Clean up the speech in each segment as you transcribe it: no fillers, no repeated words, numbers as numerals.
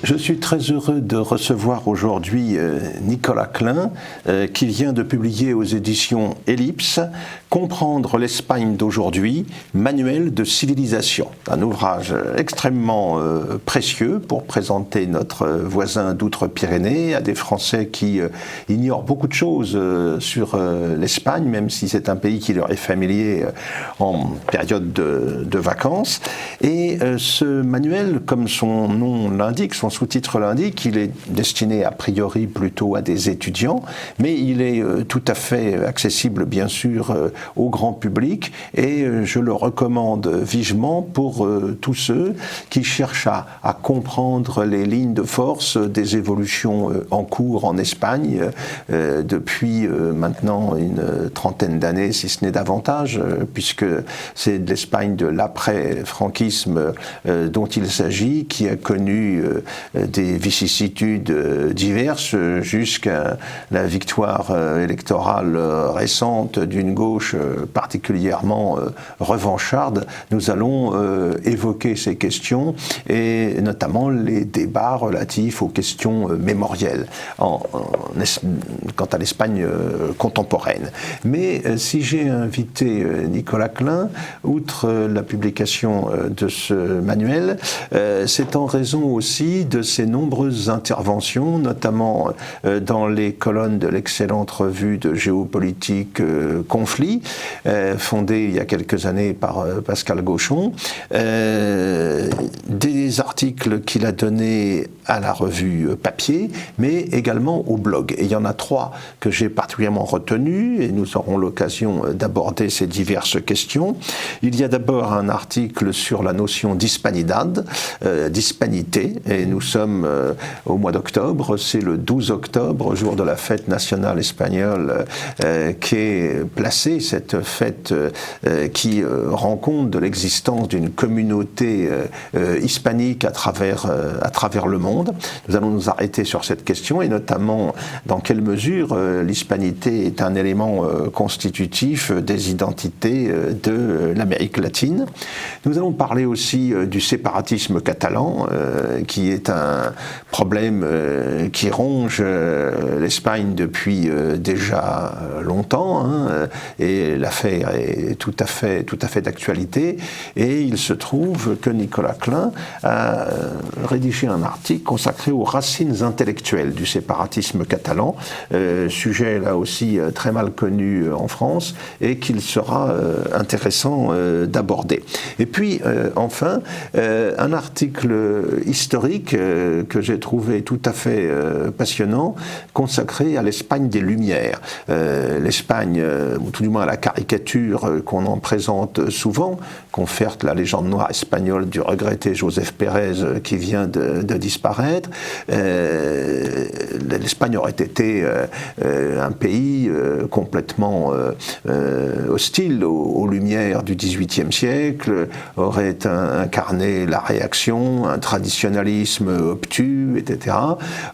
Je suis très heureux de recevoir aujourd'hui Nicolas Klein, qui vient de publier aux éditions Ellipse « Comprendre l'Espagne d'aujourd'hui, manuel de civilisation ». Un ouvrage extrêmement précieux pour présenter notre voisin d'outre-Pyrénées à des Français qui ignorent beaucoup de choses sur l'Espagne, même si c'est un pays qui leur est familier en période de vacances. Et ce manuel, comme son nom l'indique, son sous-titre l'indique, il est destiné a priori plutôt à des étudiants, mais il est tout à fait accessible bien sûr au grand public et je le recommande vivement pour tous ceux qui cherchent à comprendre les lignes de force des évolutions en cours en Espagne depuis maintenant une trentaine d'années, si ce n'est davantage, puisque c'est de l'Espagne de l'après-franquisme dont il s'agit, qui a connu des vicissitudes diverses jusqu'à la victoire électorale récente d'une gauche particulièrement revancharde. Nous allons évoquer ces questions et notamment les débats relatifs aux questions mémorielles quant à l'Espagne contemporaine. Mais si j'ai invité Nicolas Klein, outre la publication de ce manuel, c'est en raison aussi de ses nombreuses interventions, notamment dans les colonnes de l'excellente revue de géopolitique Conflit, fondée il y a quelques années par Pascal Gauchon, des articles qu'il a donnés à la revue papier, mais également au blog. Et il y en a trois que j'ai particulièrement retenus, et nous aurons l'occasion d'aborder ces diverses questions. Il y a d'abord un article sur la notion d'hispanidad, d'hispanité, et nous sommes au mois d'octobre, c'est le 12 octobre, jour de la fête nationale espagnole, qu'est placée cette fête qui rend compte de l'existence d'une communauté hispanique à travers le monde. Nous allons nous arrêter sur cette question et notamment dans quelle mesure l'hispanité est un élément constitutif des identités de l'Amérique latine. Nous allons parler aussi du séparatisme catalan, qui est un problème qui ronge l'Espagne depuis déjà longtemps, et l'affaire est tout à fait d'actualité. Et il se trouve que Nicolas Klein a rédigé un article consacré aux racines intellectuelles du séparatisme catalan, sujet là aussi très mal connu en France et qu'il sera intéressant d'aborder. Et puis enfin, un article historique que j'ai trouvé tout à fait passionnant, consacré à l'Espagne des Lumières. L'Espagne, ou tout du moins à la caricature qu'on en présente souvent, confère la légende noire espagnole du regretté Joseph Pérez qui vient de disparaître. L'Espagne aurait été un pays complètement hostile aux Lumières du XVIIIe siècle, aurait incarné la réaction, un traditionnalisme obtus, etc.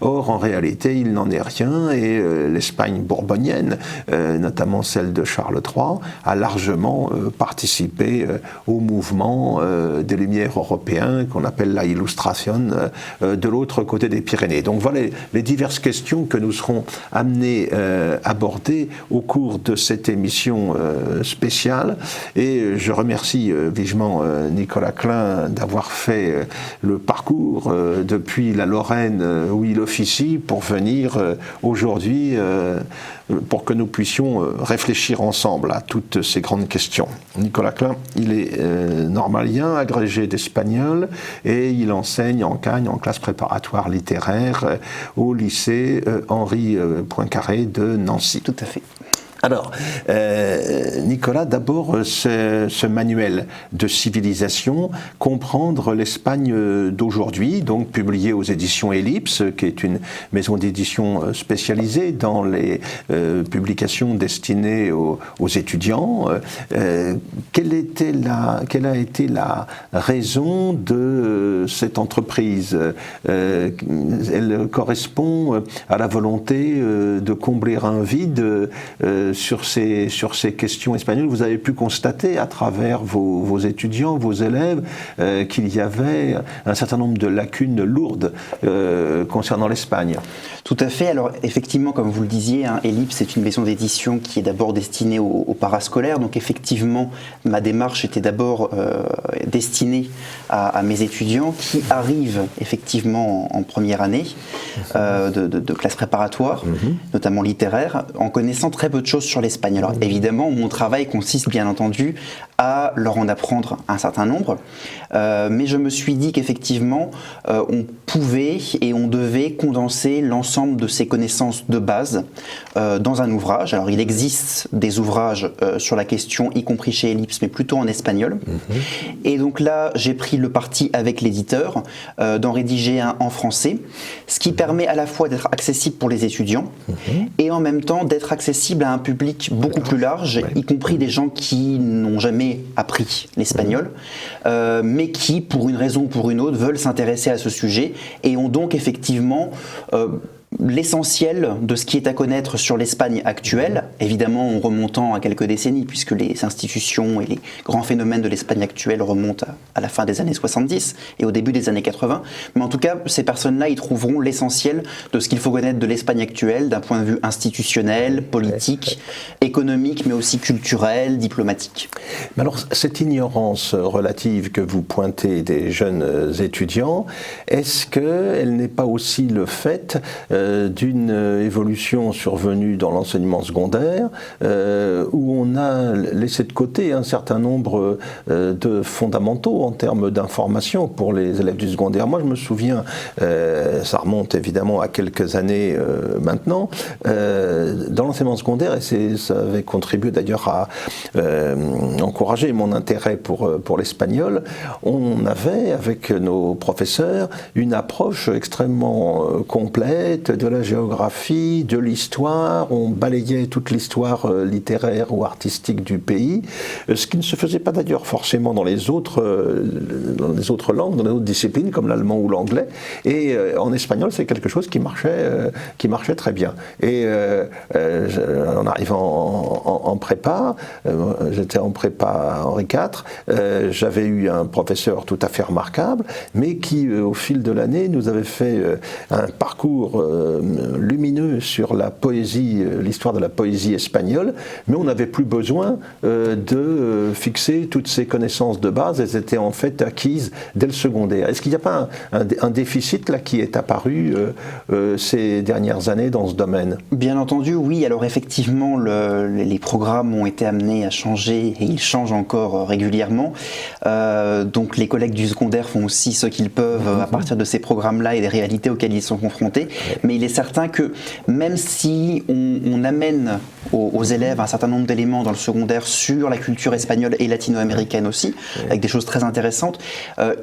Or, en réalité, il n'en est rien et l'Espagne bourbonienne, notamment celle de Charles III, a largement participé au mouvement des Lumières européens qu'on appelle la Illustration de l'autre côté des Pyrénées. Donc voilà les diverses questions que nous serons amenés à aborder au cours de cette émission spéciale. Et je remercie vivement Nicolas Klein d'avoir fait le parcours depuis la Lorraine où il officie pour venir aujourd'hui pour que nous puissions réfléchir ensemble à toutes ces grandes questions. Nicolas Klein, il est normalien, agrégé d'espagnol, et il enseigne en Cagne, en classe préparatoire littéraire, au lycée Henri Poincaré de Nancy. Tout à fait. Alors, Nicolas, d'abord, ce manuel de civilisation, comprendre l'Espagne d'aujourd'hui, donc publié aux éditions Ellipse, qui est une maison d'édition spécialisée dans les publications destinées aux étudiants. Quelle a été la raison de cette entreprise? Elle correspond à la volonté de combler un vide sur ces questions espagnoles, vous avez pu constater à travers vos étudiants, vos élèves, qu'il y avait un certain nombre de lacunes lourdes concernant l'Espagne. Tout à fait. Alors effectivement, comme vous le disiez, Ellipse est une maison d'édition qui est d'abord destinée aux parascolaires. Donc effectivement, ma démarche était d'abord destinée à mes étudiants qui arrivent effectivement en première année de classe préparatoire, notamment littéraire, en connaissant très peu de choses sur l'Espagne. Alors évidemment, mon travail consiste bien entendu à leur en apprendre un certain nombre, mais je me suis dit qu'effectivement, on pouvait et on devait condenser l'ensemble de ces connaissances de base dans un ouvrage. Alors il existe des ouvrages sur la question, y compris chez Ellipse, mais plutôt en espagnol. Et donc là, j'ai pris le parti avec l'éditeur d'en rédiger un en français, ce qui permet à la fois d'être accessible pour les étudiants et en même temps d'être accessible à un public beaucoup plus large, y compris des gens qui n'ont jamais appris l'espagnol, mais qui, pour une raison ou pour une autre, veulent s'intéresser à ce sujet et ont donc effectivement l'essentiel de ce qui est à connaître sur l'Espagne actuelle, évidemment en remontant à quelques décennies, puisque les institutions et les grands phénomènes de l'Espagne actuelle remontent à la fin des années 70 et au début des années 80. Mais en tout cas, ces personnes-là y trouveront l'essentiel de ce qu'il faut connaître de l'Espagne actuelle, d'un point de vue institutionnel, politique, économique, mais aussi culturel, diplomatique. Mais alors, cette ignorance relative que vous pointez des jeunes étudiants, est-ce qu'elle n'est pas aussi le fait d'une évolution survenue dans l'enseignement secondaire où on a laissé de côté un certain nombre de fondamentaux en termes d'information pour les élèves du secondaire. Moi, je me souviens, ça remonte évidemment à quelques années maintenant, dans l'enseignement secondaire, et ça avait contribué d'ailleurs à encourager mon intérêt pour l'espagnol, on avait avec nos professeurs une approche extrêmement complète de la géographie, de l'histoire, on balayait toute l'histoire littéraire ou artistique du pays, ce qui ne se faisait pas d'ailleurs forcément dans les autres langues, dans les autres disciplines comme l'allemand ou l'anglais, et en espagnol c'est quelque chose qui marchait très bien. Et en arrivant en prépa, j'étais en prépa Henri IV, j'avais eu un professeur tout à fait remarquable, mais qui au fil de l'année nous avait fait un parcours lumineux sur la poésie, l'histoire de la poésie espagnole, mais on n'avait plus besoin de fixer toutes ces connaissances de base, elles étaient en fait acquises dès le secondaire. Est-ce qu'il n'y a pas un déficit là qui est apparu ces dernières années dans ce domaine? Bien entendu, oui. Alors effectivement, les programmes ont été amenés à changer et ils changent encore régulièrement. Donc les collègues du secondaire font aussi ce qu'ils peuvent à partir de ces programmes-là et des réalités auxquelles ils sont confrontés. Mais il est certain que même si on amène aux élèves un certain nombre d'éléments dans le secondaire sur la culture espagnole et latino-américaine aussi, avec des choses très intéressantes,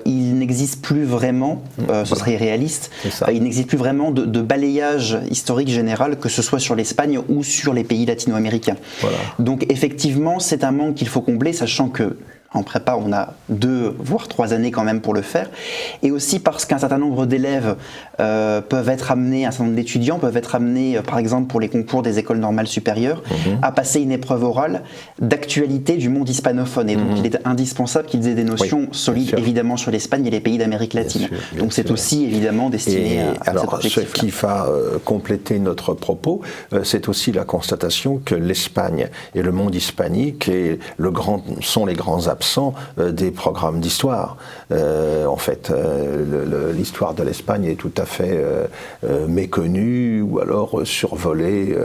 il n'existe plus vraiment, ce serait irréaliste, il n'existe plus vraiment de balayage historique général, que ce soit sur l'Espagne ou sur les pays latino-américains. Voilà. Donc effectivement, c'est un manque qu'il faut combler, sachant que en prépa, on a 2 voire 3 années quand même pour le faire, et aussi parce qu'un certain nombre d'élèves peuvent être amenés, un certain nombre d'étudiants peuvent être amenés, par exemple pour les concours des écoles normales supérieures, à passer une épreuve orale d'actualité du monde hispanophone, et donc il est indispensable qu'ils aient des notions solides, évidemment sur l'Espagne et les pays d'Amérique latine. Donc c'est aussi évidemment destiné à cet objectif-là. Ce qui va compléter notre propos, c'est aussi la constatation que l'Espagne et le monde hispanique sont les grands absents des programmes d'histoire. En fait, l'histoire de l'Espagne est tout à fait méconnue ou alors survolée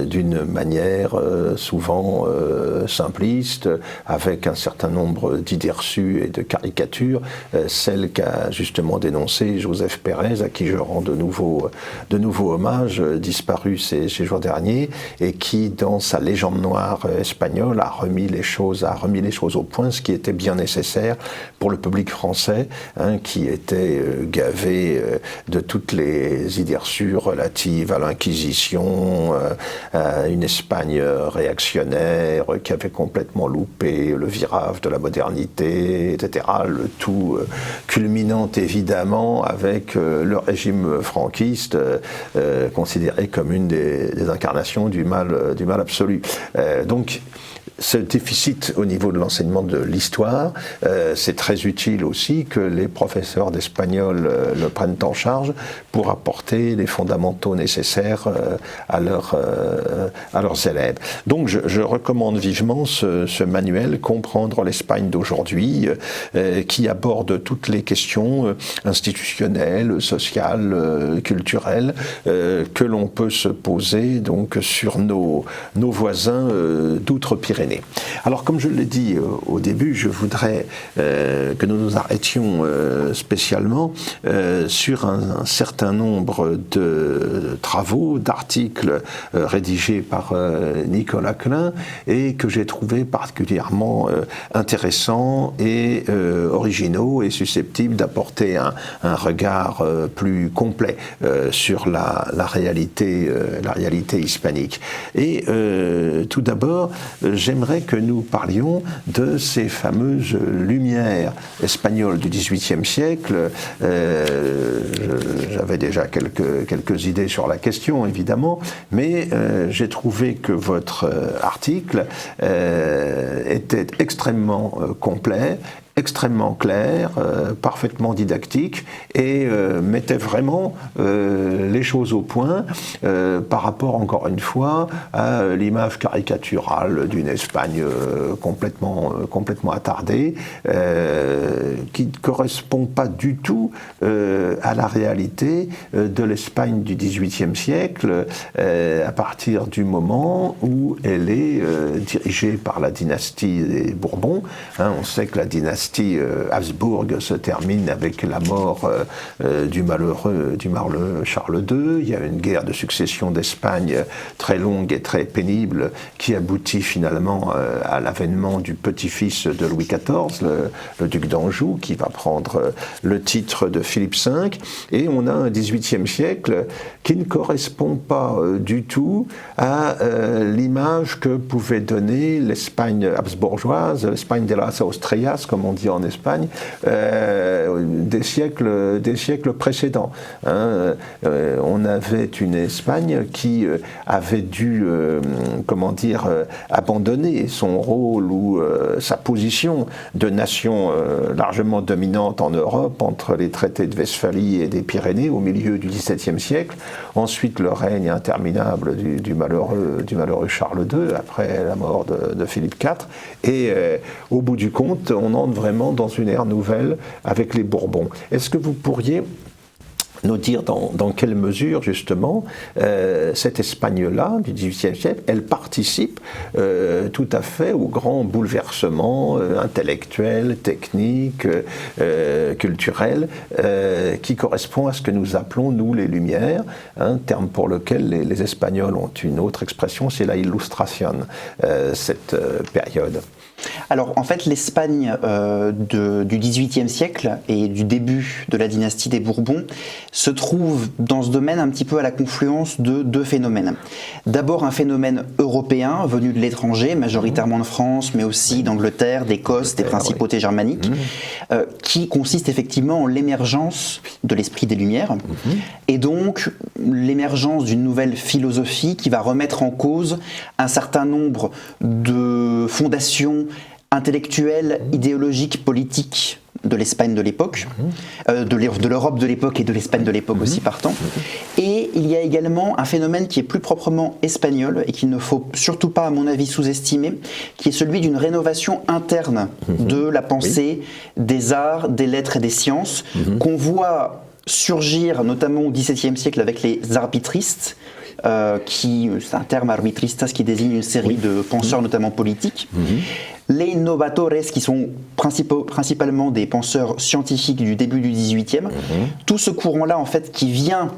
d'une manière souvent simpliste, avec un certain nombre d'idées reçues et de caricatures, celle qu'a justement dénoncé Joseph Pérez, à qui je rends de nouveau hommage, disparu ces jours derniers, et qui, dans sa légende noire espagnole, a remis les choses au point ce qui était bien nécessaire pour le public français, qui était gavé de toutes les idées reçues relatives à l'Inquisition, à une Espagne réactionnaire qui avait complètement loupé le virage de la modernité, etc. Le tout culminant évidemment avec le régime franquiste, considéré comme une des incarnations du mal absolu. Donc, ce déficit au niveau de l'enseignement de l'histoire, c'est très utile aussi que les professeurs d'espagnol le prennent en charge pour apporter les fondamentaux nécessaires à leurs élèves. Donc je recommande vivement ce manuel, Comprendre l'Espagne d'aujourd'hui, qui aborde toutes les questions institutionnelles, sociales, culturelles que l'on peut se poser donc sur nos voisins d'outre-Pyrénées. Alors, comme je l'ai dit au début, je voudrais que nous nous arrêtions spécialement sur un certain nombre de travaux, d'articles rédigés par Nicolas Klein et que j'ai trouvé particulièrement intéressants et originaux et susceptibles d'apporter un regard plus complet sur la réalité hispanique. Et tout d'abord, j'aimerais que nous parlions de ces fameuses lumières espagnoles du XVIIIe siècle. J'avais déjà quelques idées sur la question, évidemment, mais j'ai trouvé que votre article était extrêmement complet, extrêmement clair, parfaitement didactique et mettait vraiment les choses au point par rapport, encore une fois, à l'image caricaturale d'une Espagne complètement attardée, qui ne correspond pas du tout à la réalité de l'Espagne du XVIIIe siècle, à partir du moment où elle est dirigée par la dynastie des Bourbons. On sait que la dynastie Habsbourg se termine avec la mort du malheureux Charles II. Il y a une guerre de succession d'Espagne très longue et très pénible qui aboutit finalement à l'avènement du petit-fils de Louis XIV, le duc d'Anjou, qui va prendre le titre de Philippe V. Et on a un XVIIIe siècle qui ne correspond pas du tout à l'image que pouvait donner l'Espagne habsbourgeoise, l'Espagne de las Austrias, comme on dit en Espagne, des siècles précédents. On avait une Espagne qui avait dû, abandonner son rôle ou sa position de nation largement dominante en Europe entre les traités de Westphalie et des Pyrénées au milieu du XVIIe siècle. Ensuite, le règne interminable du malheureux Charles II après la mort de Philippe IV. Et au bout du compte, on entre vraiment dans une ère nouvelle avec les Bourbons. Est-ce que vous pourriez nous dire dans quelle mesure, justement, cette Espagne-là, du XVIIIe siècle, elle participe tout à fait au grand bouleversement intellectuel, technique, culturel, qui correspond à ce que nous appelons, nous, les Lumières, terme pour lequel les Espagnols ont une autre expression, c'est la Illustration, cette période. Alors en fait l'Espagne du XVIIIe siècle et du début de la dynastie des Bourbons se trouve dans ce domaine un petit peu à la confluence de deux phénomènes. D'abord un phénomène européen venu de l'étranger, majoritairement de France, mais aussi d'Angleterre, d'Écosse, des principautés germaniques, qui consiste effectivement en l'émergence de l'esprit des Lumières et donc l'émergence d'une nouvelle philosophie qui va remettre en cause un certain nombre de fondations intellectuelles, idéologiques, politiques de l'Espagne de l'époque, de l'Europe de l'époque et de l'Espagne de l'époque aussi partant. Et il y a également un phénomène qui est plus proprement espagnol et qu'il ne faut surtout pas, à mon avis, sous-estimer, qui est celui d'une rénovation interne de la pensée, des arts, des lettres et des sciences, qu'on voit surgir notamment au XVIIe siècle avec les arbitristes, c'est un terme arbitristas qui désigne une série de penseurs notamment politiques. Les innovatores, qui sont principalement des penseurs scientifiques du début du XVIIIe, tout ce courant-là en fait qui vient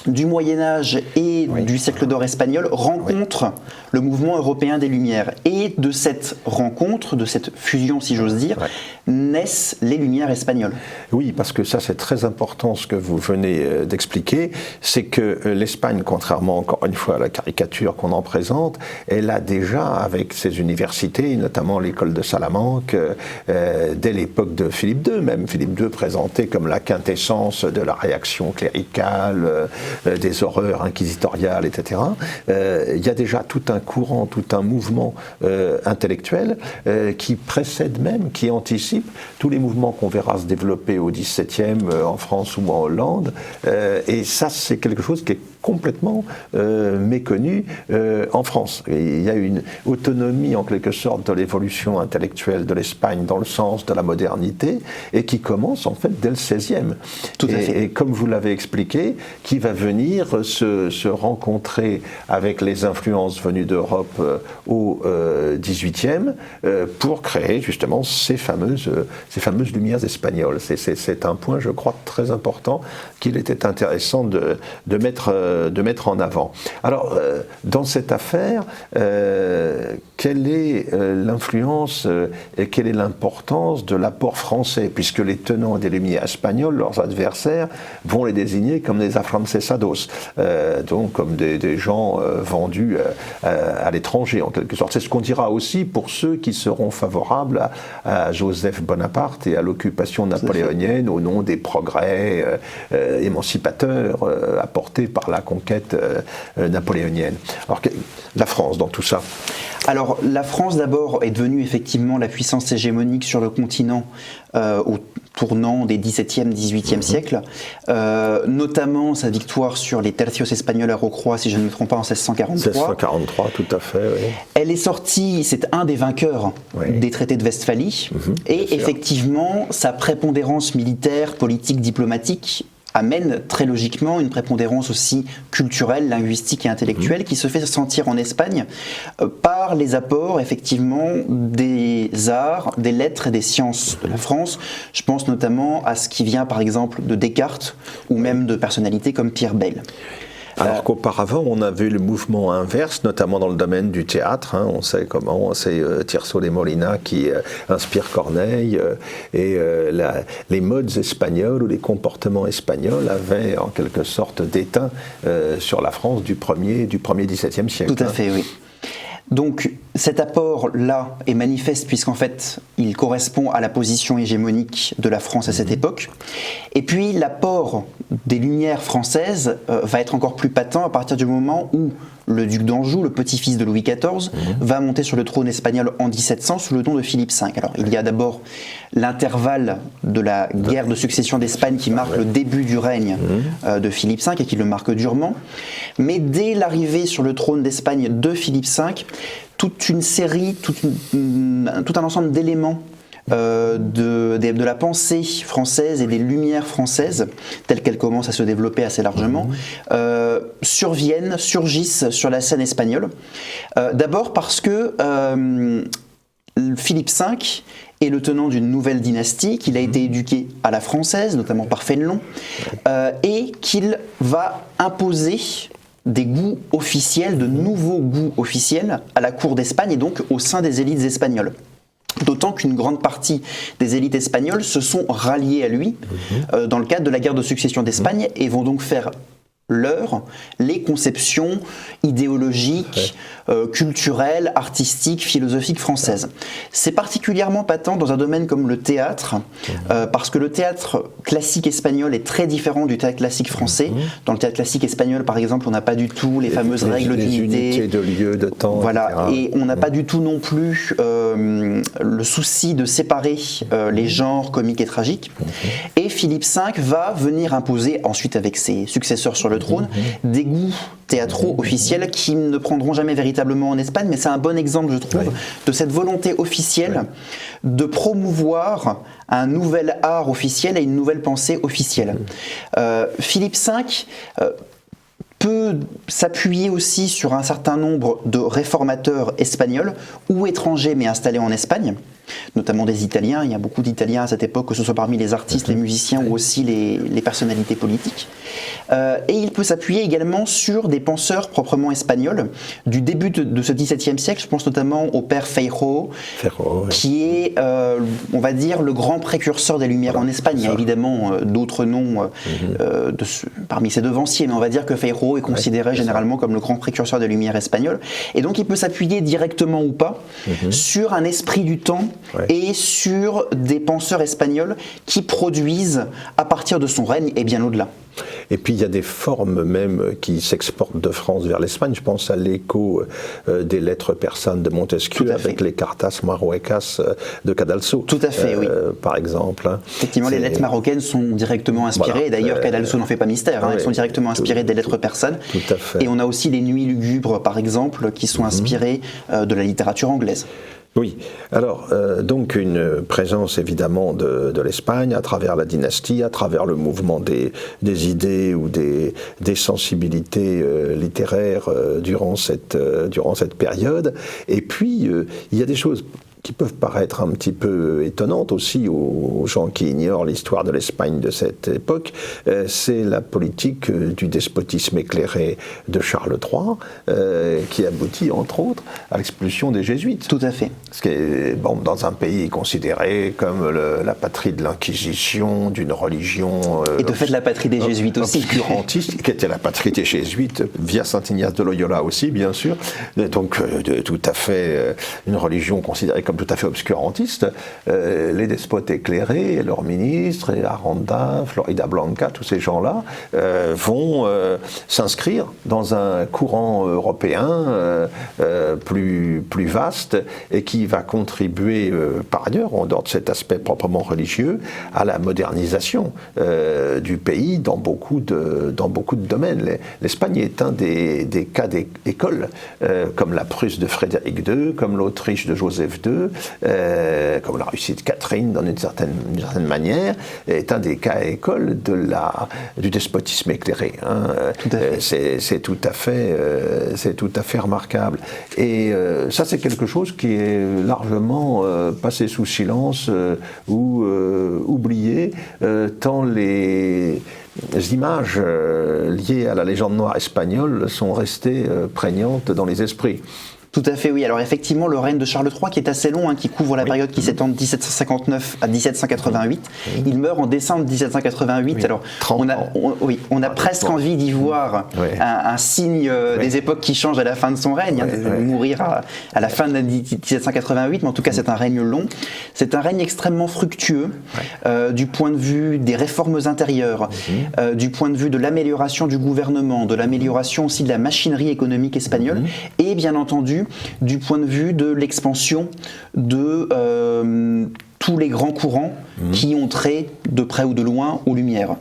du Moyen-Âge et du siècle d'or espagnol rencontre le mouvement européen des Lumières. Et de cette rencontre, de cette fusion, si j'ose dire, naissent les Lumières espagnoles. Oui, parce que ça c'est très important ce que vous venez d'expliquer, c'est que l'Espagne, contrairement encore une fois à la caricature qu'on en présente, elle a déjà avec ses universités, notamment l'école de Salamanque, dès l'époque de Philippe II, même Philippe II présenté comme la quintessence de la réaction cléricale, des horreurs inquisitoriales, etc. Il y a déjà tout un courant, tout un mouvement intellectuel qui précède même, qui anticipe tous les mouvements qu'on verra se développer au XVIIe en France ou en Hollande. Et ça, c'est quelque chose qui est complètement méconnu en France. Et il y a une autonomie en quelque sorte de l'évolution intellectuelle de l'Espagne dans le sens de la modernité et qui commence en fait dès le XVIe. Tout à fait. Et comme vous l'avez expliqué, qui va venir se rencontrer avec les influences venues d'Europe au XVIIIe pour créer justement ces fameuses lumières espagnoles. C'est un point, je crois, très important qu'il était intéressant de mettre en avant. Alors, dans cette affaire, quelle est l'influence et quelle est l'importance de l'apport français, puisque les tenants des Lumières espagnoles, leurs adversaires, vont les désigner comme des afrancesados, donc comme des gens vendus à l'étranger, en quelque sorte. C'est ce qu'on dira aussi pour ceux qui seront favorables à Joseph Bonaparte et à l'occupation napoléonienne au nom des progrès émancipateurs apportés par la conquête napoléonienne. Alors, la France dans tout ça? Alors, la France d'abord est devenue effectivement la puissance hégémonique sur le continent au tournant des XVIIe, XVIIIe siècles, notamment sa victoire sur les tercios espagnols à Rocroi, si je ne me trompe pas, en 1643. 1643, tout à fait, oui. Elle est sortie, c'est un des vainqueurs des traités de Westphalie, et effectivement, sa prépondérance militaire, politique, diplomatique amène très logiquement une prépondérance aussi culturelle, linguistique et intellectuelle qui se fait sentir en Espagne par les apports effectivement des arts, des lettres et des sciences de la France. Je pense notamment à ce qui vient par exemple de Descartes ou même de personnalités comme Pierre Bayle. Alors qu'auparavant, on avait le mouvement inverse, notamment dans le domaine du théâtre. On sait comment, c'est Tirso de Molina qui inspire Corneille. Les modes espagnols ou les comportements espagnols avaient en quelque sorte déteint sur la France du premier XVIIe siècle. Tout à fait, oui. Donc cet apport-là est manifeste puisqu'en fait il correspond à la position hégémonique de la France à cette époque. Et puis l'apport des Lumières françaises va être encore plus patent à partir du moment où le duc d'Anjou, le petit-fils de Louis XIV, va monter sur le trône espagnol en 1700 sous le nom de Philippe V. Alors il y a d'abord l'intervalle de la guerre de succession d'Espagne qui marque le début du règne de Philippe V et qui le marque durement. Mais dès l'arrivée sur le trône d'Espagne de Philippe V, toute une série, tout un ensemble d'éléments de la pensée française et des lumières françaises, telles qu'elles commencent à se développer assez largement, surgissent sur la scène espagnole. D'abord parce que Philippe V est le tenant d'une nouvelle dynastie, qu'il a été éduqué à la française, notamment par Fénelon, et qu'il va imposer des goûts officiels, de nouveaux goûts officiels à la cour d'Espagne et donc au sein des élites espagnoles. D'autant qu'une grande partie des élites espagnoles se sont ralliées à lui dans le cadre de la guerre de succession d'Espagne et vont donc faire les conceptions idéologiques, culturelles, artistiques, philosophiques françaises. C'est particulièrement patent dans un domaine comme le théâtre, parce que le théâtre classique espagnol est très différent du théâtre classique français. Dans le théâtre classique espagnol, par exemple, on n'a pas du tout les fameuses règles d'unité. Unités de lieu, de temps, voilà, etc. Et on n'a pas du tout non plus le souci de séparer les genres comiques et tragiques. Et Philippe V va venir imposer, ensuite avec ses successeurs sur le trône, des goûts théâtraux officiels qui ne prendront jamais véritablement en Espagne, mais c'est un bon exemple, je trouve, de cette volonté officielle de promouvoir un nouvel art officiel et une nouvelle pensée officielle. Philippe V peut s'appuyer aussi sur un certain nombre de réformateurs espagnols ou étrangers mais installés en Espagne, notamment des Italiens. Il y a beaucoup d'Italiens à cette époque, que ce soit parmi les artistes, les musiciens ou aussi les personnalités politiques. Et il peut s'appuyer également sur des penseurs proprement espagnols du début de ce XVIIe siècle. Je pense notamment au père Feijoo, qui est, on va dire, le grand précurseur des Lumières en Espagne. Il y a évidemment d'autres noms parmi ses devanciers, mais on va dire que Feijoo est considéré généralement comme le grand précurseur des Lumières espagnoles. Et donc il peut s'appuyer directement ou pas sur un esprit du temps et sur des penseurs espagnols qui produisent à partir de son règne et bien au-delà. Et puis il y a des formes même qui s'exportent de France vers l'Espagne. Je pense à l'écho des lettres persanes de Montesquieu avec les cartas marruecas de Cadalso. Tout à fait, oui. Par exemple. Effectivement, les lettres marocaines sont directement inspirées. D'ailleurs, Cadalso n'en fait pas mystère. Elles sont directement inspirées des lettres persanes. Tout à fait. Et on a aussi les Nuits lugubres, par exemple, qui sont inspirées de la littérature anglaise. Oui, alors donc une présence évidemment de l'Espagne à travers la dynastie, à travers le mouvement des idées ou des sensibilités littéraires durant cette période. Et puis il y a des choses qui peuvent paraître un petit peu étonnantes aussi aux gens qui ignorent l'histoire de l'Espagne de cette époque, c'est la politique du despotisme éclairé de Charles III, qui aboutit entre autres à l'expulsion des jésuites. Tout à fait. Ce qui est, bon, dans un pays considéré comme la patrie de l'Inquisition, d'une religion... et de fait la patrie des jésuites aussi. Obscurantiste, qui était la patrie des jésuites, via Saint Ignace de Loyola aussi, bien sûr. Donc tout à fait une religion considérée comme tout à fait obscurantiste, les despotes éclairés, leurs ministres, et Aranda, Florida Blanca, tous ces gens-là, vont s'inscrire dans un courant européen plus vaste et qui va contribuer, par ailleurs, en dehors de cet aspect proprement religieux, à la modernisation du pays dans beaucoup de domaines. L'Espagne est un des cas d'école, comme la Prusse de Frédéric II, comme l'Autriche de Joseph II, comme la Russie de Catherine, d'une certaine manière, est un des cas à école du despotisme éclairé. C'est tout à fait remarquable. Et ça, c'est quelque chose qui est largement passé sous silence ou oublié, tant les images liées à la légende noire espagnole sont restées prégnantes dans les esprits. Tout à fait, oui. Alors effectivement, le règne de Charles III, qui est assez long, qui couvre la période qui s'étend de 1759 à 1788, il meurt en décembre 1788. Oui. Alors on a presque envie d'y voir un signe des époques qui changent à la fin de son règne, de mourir à la fin de 1788, mais en tout cas c'est un règne long. C'est un règne extrêmement fructueux du point de vue des réformes intérieures, du point de vue de l'amélioration du gouvernement, de l'amélioration aussi de la machinerie économique espagnole, et bien entendu du point de vue de l'expansion de tous les grands courants qui ont trait de près ou de loin aux Lumières.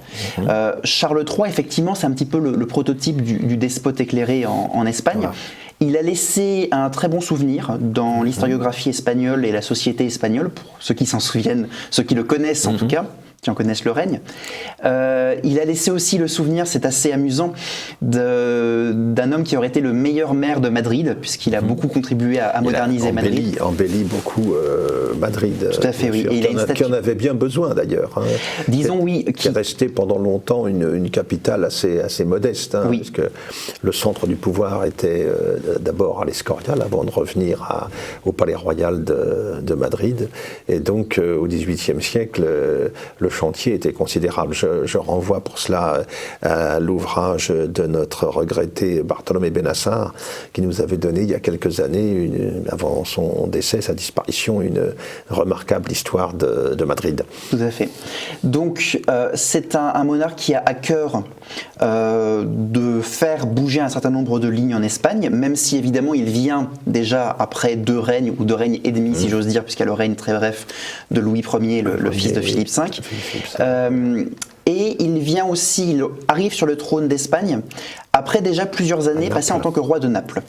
Charles III, effectivement, c'est un petit peu le prototype du despote éclairé en Espagne. Voilà. Il a laissé un très bon souvenir dans l'historiographie espagnole et la société espagnole, pour ceux qui s'en souviennent, ceux qui le connaissent en tout cas, qui en connaissent le règne. Il a laissé aussi le souvenir, c'est assez amusant, d'un homme qui aurait été le meilleur maire de Madrid, puisqu'il a beaucoup contribué à moderniser Madrid. Il embellit beaucoup Madrid. Tout à fait, oui. Et qui en avait bien besoin d'ailleurs. Disons, oui. Qui est resté pendant longtemps une capitale assez modeste, parce que le centre du pouvoir était d'abord à l'Escorial, avant de revenir au Palais Royal de Madrid. Et donc, au XVIIIe siècle, le chantier était considérable. Je renvoie pour cela à l'ouvrage de notre regretté Bartholomé Benassar, qui nous avait donné il y a quelques années, avant son décès, sa disparition, une remarquable histoire de Madrid. Tout à fait. Donc c'est un monarque qui a à cœur de faire bouger un certain nombre de lignes en Espagne, même si évidemment il vient déjà après 2 règnes, ou 2 règnes et demi si j'ose dire, puisqu'il y a le règne très bref de Louis Ier, le fils de Philippe V. et il arrive sur le trône d'Espagne après déjà plusieurs années passées en tant que roi de Naples,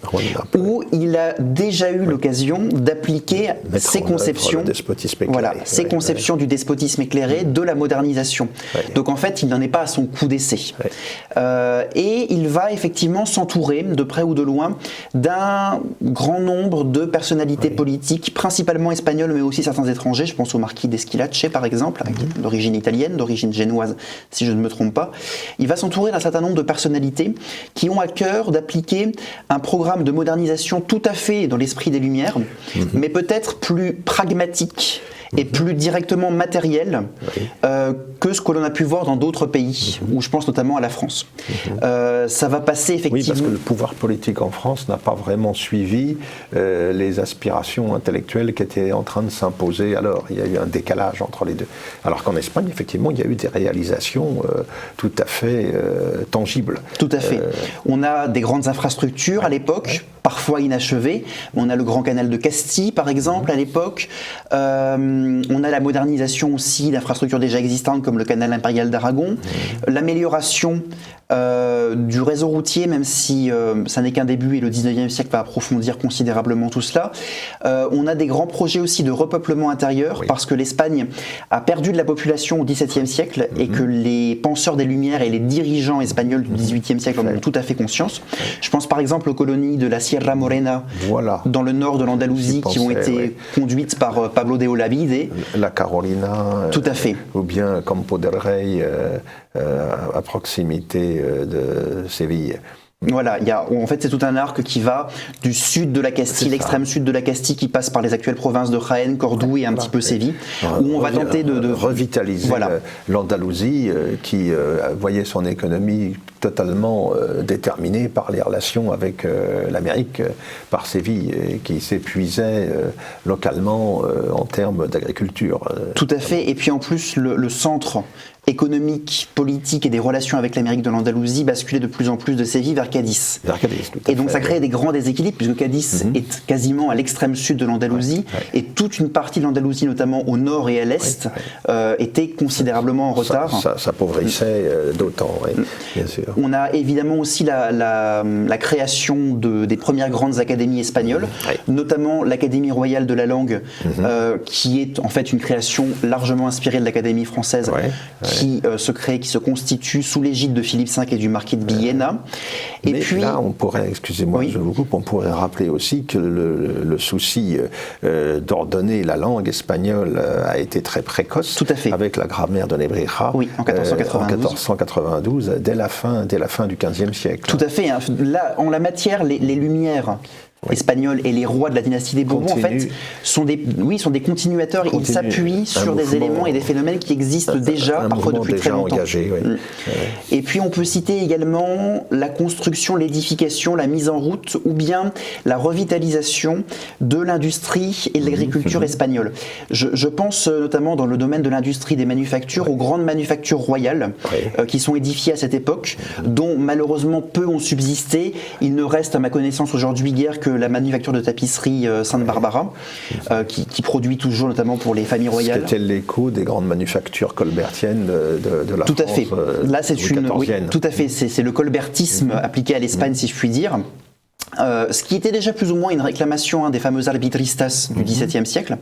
où il a déjà eu l'occasion d'appliquer ses conceptions, ses conceptions du despotisme éclairé, de la modernisation. Donc en fait, il n'en est pas à son coup d'essai. Et il va effectivement s'entourer, de près ou de loin, d'un grand nombre de personnalités politiques, principalement espagnoles, mais aussi certains étrangers. Je pense au marquis d'Esquilache, par exemple, d'origine italienne, d'origine génoise, si je ne me trompe pas. Il va s'entourer d'un certain nombre de personnalités qui ont à cœur d'appliquer un programme de modernisation tout à fait dans l'esprit des Lumières, mais peut-être plus pragmatique et plus directement matériel que ce que l'on a pu voir dans d'autres pays, où je pense notamment à la France. Ça va passer effectivement... Oui, parce que le pouvoir politique en France n'a pas vraiment suivi les aspirations intellectuelles qui étaient en train de s'imposer. Alors, il y a eu un décalage entre les deux. Alors qu'en Espagne, effectivement, il y a eu des réalisations tout à fait tangibles. Tout à fait. On a des grandes infrastructures à l'époque, parfois inachevées. On a le Grand Canal de Castille, par exemple, à l'époque. On a la modernisation aussi d'infrastructures déjà existantes comme le canal impérial d'Aragon, l'amélioration du réseau routier, même si ça n'est qu'un début et le 19e siècle va approfondir considérablement tout cela. On a des grands projets aussi de repeuplement intérieur parce que l'Espagne a perdu de la population au XVIIe siècle et que les penseurs des Lumières et les dirigeants espagnols du XVIIIe siècle en ont tout à fait conscience. Je pense par exemple aux colonies de la Sierra Morena dans le nord de l'Andalousie qui ont été conduites par Pablo de Olavide. La Carolina, tout à fait. Ou bien Campo del Rey, à proximité de Séville. Voilà, en fait c'est tout un arc qui va du sud de la Castille, l'extrême sud de la Castille qui passe par les actuelles provinces de Jaén, Cordoue et un petit peu Séville, où on va tenter de revitaliser l'Andalousie qui voyait son économie totalement déterminée par les relations avec l'Amérique, par Séville, et qui s'épuisait localement en termes d'agriculture. Tout à fait, et puis en plus le centre économique, politique et des relations avec l'Amérique de l'Andalousie basculait de plus en plus de Séville vers Cadiz. Et donc ça créait des grands déséquilibres puisque Cadiz est quasiment à l'extrême sud de l'Andalousie et toute une partie de l'Andalousie, notamment au nord et à l'est, était considérablement en retard. Ça appauvrissait d'autant, bien sûr. On a évidemment aussi la création des premières grandes académies espagnoles, notamment l'Académie royale de la langue, qui est en fait une création largement inspirée de l'Académie française, qui se crée, qui se constitue sous l'égide de Philippe V et du marquis de Villena. Et puis là, on pourrait, excusez-moi, je vous coupe, on pourrait rappeler aussi que le souci d'ordonner la langue espagnole a été très précoce. Tout à fait. Avec la grammaire de Nebrija en 1492, dès la fin du XVe siècle. Tout à fait. Là, en la matière, les Lumières espagnols et les rois de la dynastie des Bourbons, en fait, sont des continuateurs. Ils s'appuient sur des éléments et des phénomènes qui existent déjà, parfois depuis très longtemps. Engagé, Et puis on peut citer également la construction, l'édification, la mise en route ou bien la revitalisation de l'industrie et de l'agriculture espagnole. Je pense notamment dans le domaine de l'industrie des manufactures aux grandes manufactures royales qui sont édifiées à cette époque, dont malheureusement peu ont subsisté. Il ne reste à ma connaissance aujourd'hui guère que la manufacture de tapisserie Sainte-Barbara, qui produit toujours notamment pour les familles royales. C'était l'écho des grandes manufactures colbertiennes de la tout France. À fait. Là, c'est tout à fait. C'est le colbertisme appliqué à l'Espagne, si je puis dire. Ce qui était déjà plus ou moins une réclamation des fameux arbitristas du XVIIe siècle.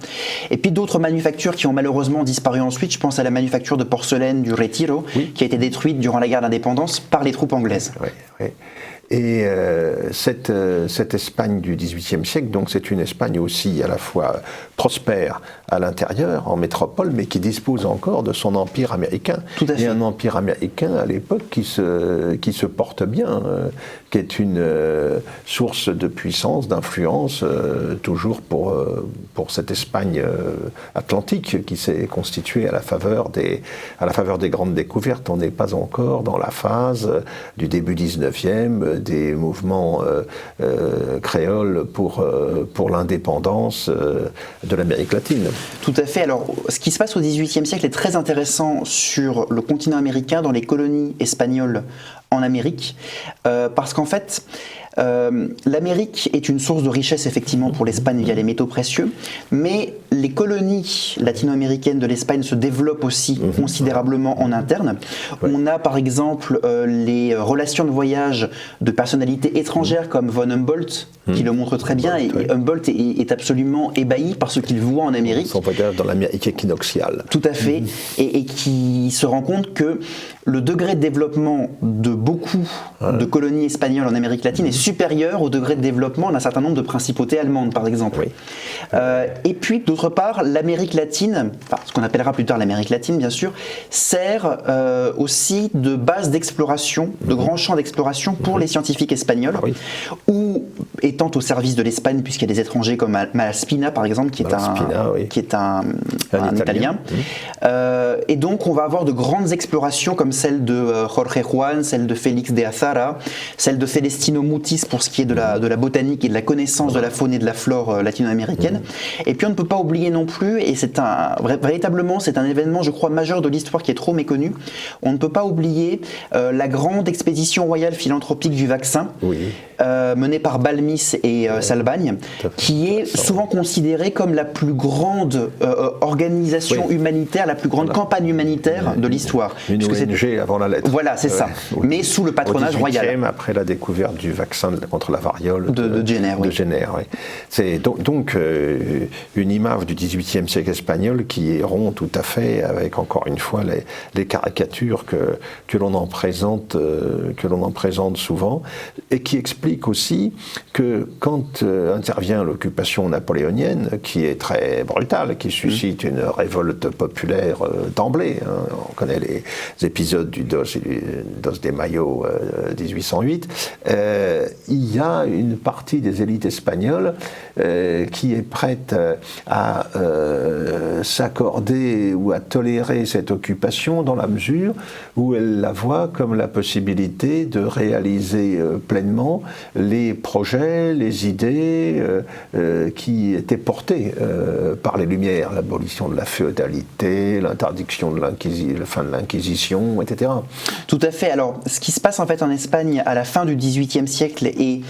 Et puis d'autres manufactures qui ont malheureusement disparu ensuite. Je pense à la manufacture de porcelaine du Retiro, qui a été détruite durant la guerre d'indépendance par les troupes anglaises. Et cette Espagne du XVIIIe siècle, donc c'est une Espagne aussi à la fois prospère à l'intérieur, en métropole, mais qui dispose encore de son empire américain. Tout à fait. Et un empire américain à l'époque qui se porte bien, qui est une source de puissance, d'influence, toujours pour cette Espagne atlantique qui s'est constituée à la faveur des grandes découvertes. On n'est pas encore dans la phase du début 19e, des mouvements créoles pour l'indépendance de l'Amérique latine. Tout à fait. Alors, ce qui se passe au XVIIIe siècle est très intéressant sur le continent américain, dans les colonies espagnoles en Amérique, parce qu'en fait, L'Amérique est une source de richesse effectivement pour l'Espagne via les métaux précieux, mais les colonies latino-américaines de l'Espagne se développent aussi considérablement en interne. On a par exemple les relations de voyage de personnalités étrangères comme von Humboldt, qui le montre très bien, et Humboldt est absolument ébahi par ce qu'il voit en Amérique. Son voyage dans l'Amérique équinoxiale. Tout à fait, et qui se rend compte que le degré de développement de beaucoup de colonies espagnoles en Amérique latine est supérieur au degré de développement d'un certain nombre de principautés allemandes, par exemple. Et puis, d'autre part, l'Amérique latine, enfin, ce qu'on appellera plus tard l'Amérique latine, bien sûr, sert aussi de base d'exploration, de grand champ d'exploration pour les scientifiques espagnols, ou étant au service de l'Espagne, puisqu'il y a des étrangers comme Malaspina, par exemple, qui est un Italien. Et donc, on va avoir de grandes explorations comme celle de Jorge Juan, celle de Félix de Azara, celle de Celestino Mutis pour ce qui est de la botanique et de la connaissance de la faune et de la flore latino-américaine. Et puis on ne peut pas oublier non plus, et véritablement c'est un événement je crois majeur de l'histoire qui est trop méconnu, on ne peut pas oublier la grande expédition royale philanthropique du vaccin menée par Balmis et Salbagne, qui est souvent considérée comme la plus grande organisation humanitaire, la plus grande campagne humanitaire de l'histoire. Une ONG avant la lettre. Voilà, c'est ça. Mais sous le patronage royal. Après la découverte du vaccin contre la variole de Jenner. C'est donc une image du XVIIIe siècle espagnol qui rompt tout à fait avec, encore une fois, les caricatures que l'on en présente souvent, et qui explique aussi que quand intervient l'occupation napoléonienne, qui est très brutale, qui suscite une révolte populaire d'emblée, on connaît les épisodes du Dos de Mayo 1808, il y a une partie des élites espagnoles qui est prête à s'accorder ou à tolérer cette occupation dans la mesure où elle la voit comme la possibilité de réaliser pleinement les projets, les idées qui étaient portés par les Lumières, l'abolition de la féodalité, l'interdiction de la fin de l'Inquisition, etc. Tout à fait. Alors, ce qui se passe en fait en Espagne à la fin du XVIIIe siècle et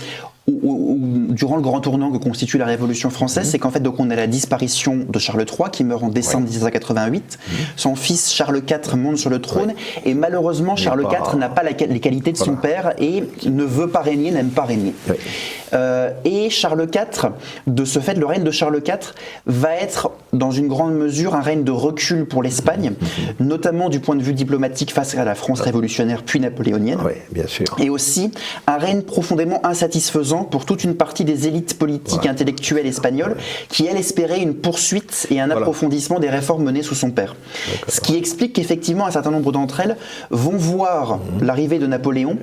durant le grand tournant que constitue la Révolution française, c'est qu'en fait donc on a la disparition de Charles III qui meurt en décembre 1788. Son fils Charles IV monte sur le trône et malheureusement Charles IV n'a pas les qualités de son père et ne veut pas régner, n'aime pas régner. Et Charles IV, de ce fait, le règne de Charles IV va être dans une grande mesure un règne de recul pour l'Espagne, notamment du point de vue diplomatique face à la France révolutionnaire puis napoléonienne. Oui, bien sûr. Et aussi un règne profondément insatisfaisant pour toute une partie des élites politiques et intellectuelles espagnoles qui, elles, espéraient une poursuite et un approfondissement des réformes menées sous son père. Ce qui explique qu'effectivement, un certain nombre d'entre elles vont voir l'arrivée de Napoléon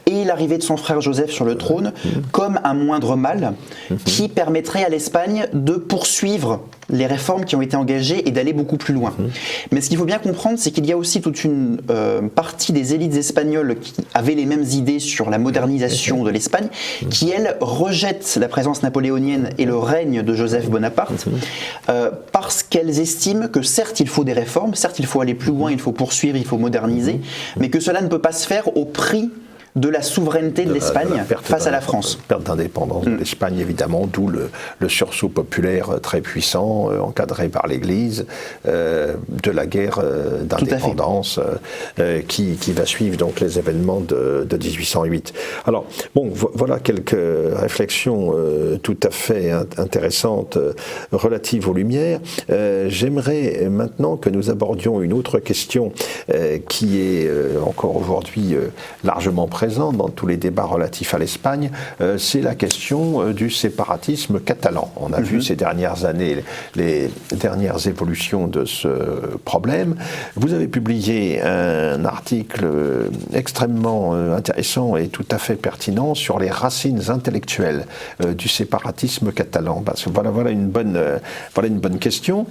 et l'arrivée de son frère Joseph sur le trône comme un moindre mal qui permettrait à l'Espagne de poursuivre les réformes qui ont été engagées et d'aller beaucoup plus loin. Mais ce qu'il faut bien comprendre, c'est qu'il y a aussi toute une partie des élites espagnoles qui avaient les mêmes idées sur la modernisation de l'Espagne, qui, elles, rejettent la présence napoléonienne et le règne de Joseph Bonaparte, parce qu'elles estiment que certes il faut des réformes, certes il faut aller plus loin, il faut poursuivre, il faut moderniser, mais que cela ne peut pas se faire au prix de la souveraineté de l'Espagne face à la France. Perte d'indépendance de l'Espagne, évidemment, d'où le sursaut populaire très puissant, encadré par l'Église, de la guerre d'indépendance qui va suivre donc les événements de 1808. Alors, bon, voilà quelques réflexions tout à fait intéressantes relatives aux Lumières. J'aimerais maintenant que nous abordions une autre question qui est encore aujourd'hui largement présente dans tous les débats relatifs à l'Espagne, c'est la question du séparatisme catalan. On a vu ces dernières années les dernières évolutions de ce problème. Vous avez publié un article extrêmement intéressant et tout à fait pertinent sur les racines intellectuelles du séparatisme catalan. Parce que voilà une bonne question,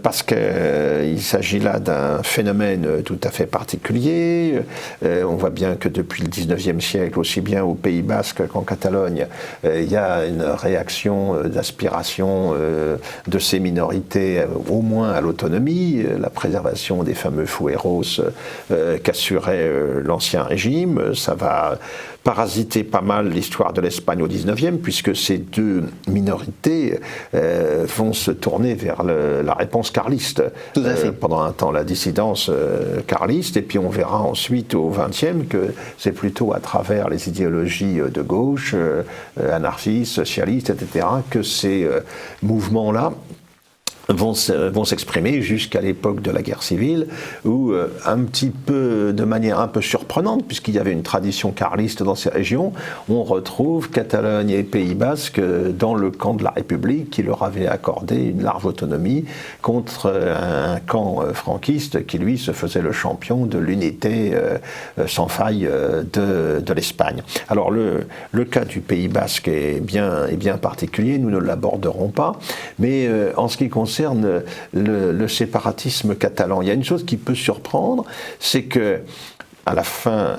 parce qu'il s'agit là d'un phénomène tout à fait particulier. On voit bien que depuis le 19e siècle, aussi bien au Pays Basque qu'en Catalogne, il y a une réaction d'aspiration de ces minorités au moins à l'autonomie, la préservation des fameux fueros qu'assurait l'ancien régime. Ça va parasité pas mal l'histoire de l'Espagne au XIXe, puisque ces deux minorités vont se tourner vers la réponse carliste. Tout à fait. Pendant un temps, la dissidence carliste, et puis on verra ensuite au XXe que c'est plutôt à travers les idéologies de gauche, anarchistes, socialistes, etc., que ces mouvements-là vont s'exprimer jusqu'à l'époque de la guerre civile, où un petit peu, de manière un peu surprenante, puisqu'il y avait une tradition carliste dans ces régions, on retrouve Catalogne et Pays Basque dans le camp de la République qui leur avait accordé une large autonomie contre un camp franquiste qui lui se faisait le champion de l'unité sans faille de l'Espagne. Alors le cas du Pays Basque est bien particulier, nous ne l'aborderons pas, mais en ce qui concerne le séparatisme catalan, il y a une chose qui peut surprendre, c'est que à la fin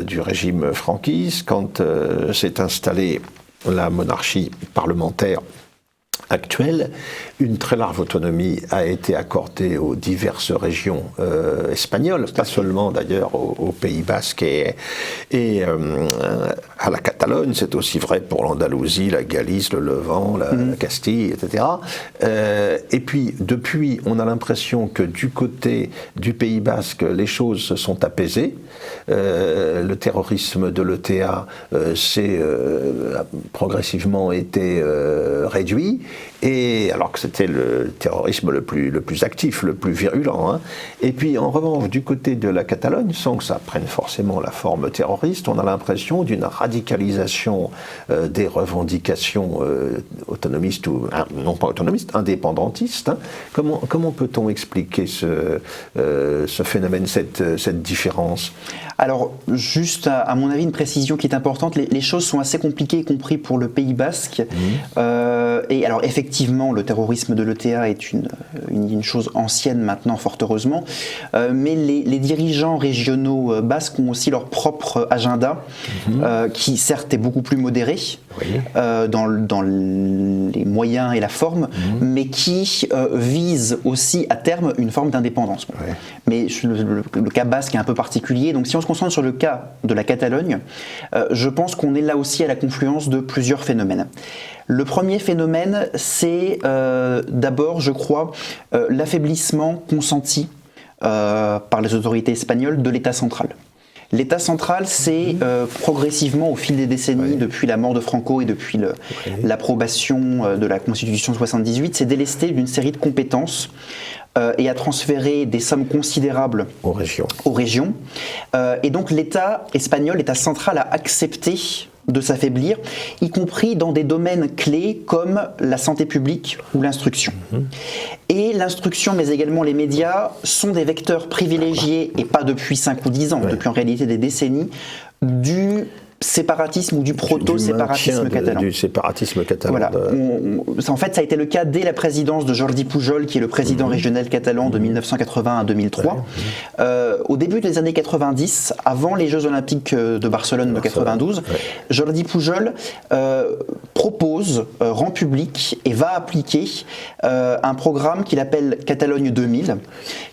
du régime franquiste, quand s'est installée la monarchie parlementaire actuelle, une très large autonomie a été accordée aux diverses régions espagnoles, pas seulement d'ailleurs au Pays Basque et à la Catalogne, c'est aussi vrai pour l'Andalousie, la Galice, le Levant, la Castille, etc. Et puis, depuis, on a l'impression que du côté du Pays Basque, les choses se sont apaisées. Le terrorisme de l'ETA s'est progressivement été réduit, et alors que c'était le terrorisme le plus actif, le plus virulent. Hein. Et puis en revanche, du côté de la Catalogne, sans que ça prenne forcément la forme terroriste, on a l'impression d'une radicalisation des revendications autonomistes, ou non pas autonomistes, indépendantistes. Hein. Comment peut-on expliquer ce phénomène, cette différence ? Alors, juste à mon avis, une précision qui est importante, les choses sont assez compliquées, y compris pour le Pays Basque. Et alors, effectivement, le terrorisme de l'ETA est une chose ancienne maintenant, fort heureusement, mais les dirigeants régionaux basques ont aussi leur propre agenda, qui certes est beaucoup plus modéré dans les moyens et la forme, mais qui vise aussi à terme une forme d'indépendance. Mais le cas basque est un peu particulier, donc si on se concentre sur le cas de la Catalogne, je pense qu'on est là aussi à la confluence de plusieurs phénomènes. Le premier phénomène, c'est d'abord, je crois, l'affaiblissement consenti par les autorités espagnoles de l'État central. L'État central, c'est progressivement, au fil des décennies, depuis la mort de Franco et depuis l'approbation de la Constitution 78, s'est délesté d'une série de compétences et a transféré des sommes considérables aux régions. Et donc l'État espagnol, l'État central, a accepté de s'affaiblir, y compris dans des domaines clés comme la santé publique ou l'instruction. Et l'instruction, mais également les médias, sont des vecteurs privilégiés, et pas depuis 5 ou 10 ans, depuis en réalité des décennies, du séparatisme ou du proto-séparatisme catalan. Du séparatisme catalan. Voilà. En fait, ça a été le cas dès la présidence de Jordi Pujol, qui est le président régional catalan de 1980 à 2003. Au début des années 90, avant les Jeux Olympiques de Barcelone de 92, Jordi Pujol propose, rend public et va appliquer un programme qu'il appelle Catalogne 2000,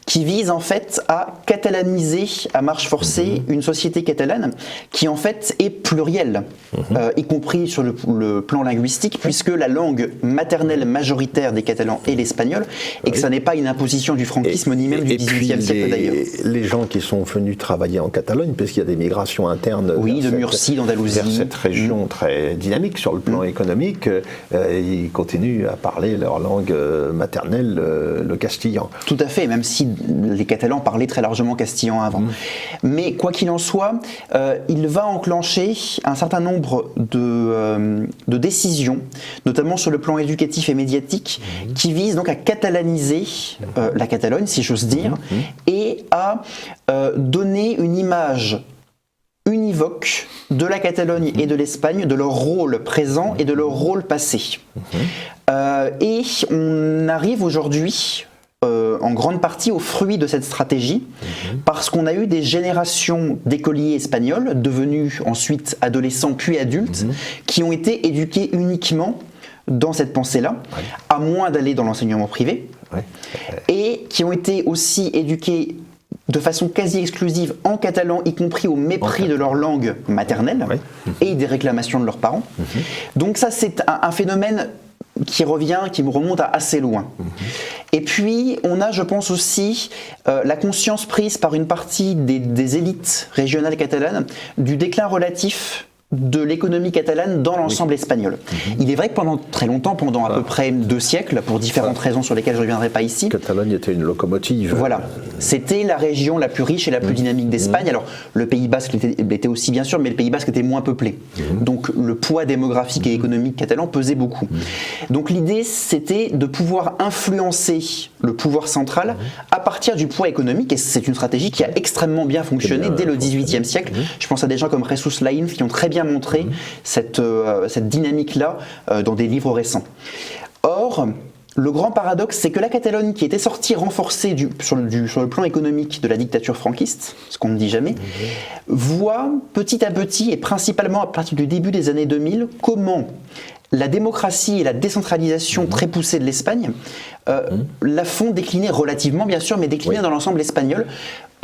qui vise en fait à catalaniser à marche forcée une société catalane qui en fait est plurielle, y compris sur le plan linguistique, puisque la langue maternelle majoritaire des Catalans est l'espagnol, et que ça n'est pas une imposition du franquisme, ni même du XVIIIe siècle d'ailleurs. Les gens qui sont venus travailler en Catalogne, parce qu'il y a des migrations internes de Murcie, d'Andalousie, vers cette région très dynamique sur le plan économique, ils continuent à parler leur langue maternelle, le castillan. Tout à fait, même si les Catalans parlaient très largement castillan avant. Mais quoi qu'il en soit, il va enclencher un certain nombre de décisions, notamment sur le plan éducatif et médiatique, qui visent donc à catalaniser la Catalogne, si j'ose dire, et à donner une image univoque de la Catalogne et de l'Espagne, de leur rôle présent et de leur rôle passé. Et on arrive aujourd'hui en grande partie au fruit de cette stratégie, parce qu'on a eu des générations d'écoliers espagnols, devenus ensuite adolescents puis adultes, qui ont été éduqués uniquement dans cette pensée-là, à moins d'aller dans l'enseignement privé, et qui ont été aussi éduqués de façon quasi exclusive en catalan, y compris au mépris de leur langue maternelle, et des réclamations de leurs parents. Donc ça, c'est un phénomène qui me remonte à assez loin. Et puis, on a, je pense aussi, la conscience prise par une partie des élites régionales catalanes du déclin relatif de l'économie catalane dans l'ensemble espagnol. Il est vrai que pendant très longtemps, pendant à peu près 2 siècles, pour différentes raisons sur lesquelles je ne reviendrai pas ici, Catalogne était une locomotive. Voilà, c'était la région la plus riche et la plus dynamique d'Espagne. Alors, le Pays Basque l'était aussi bien sûr, mais le Pays Basque était moins peuplé. Donc, le poids démographique et économique catalan pesait beaucoup. Donc, l'idée, c'était de pouvoir influencer le pouvoir central à partir du poids économique, et c'est une stratégie qui a extrêmement bien fonctionné dès le XVIIIe siècle. Je pense à des gens comme Jesus Lainz qui ont très bien montré cette dynamique-là dans des livres récents. Or, le grand paradoxe, c'est que la Catalogne, qui était sortie renforcée sur le plan économique de la dictature franquiste, ce qu'on ne dit jamais, voit petit à petit, et principalement à partir du début des années 2000, comment la démocratie et la décentralisation très poussée de l'Espagne la font décliner relativement, bien sûr, mais décliner dans l'ensemble espagnol,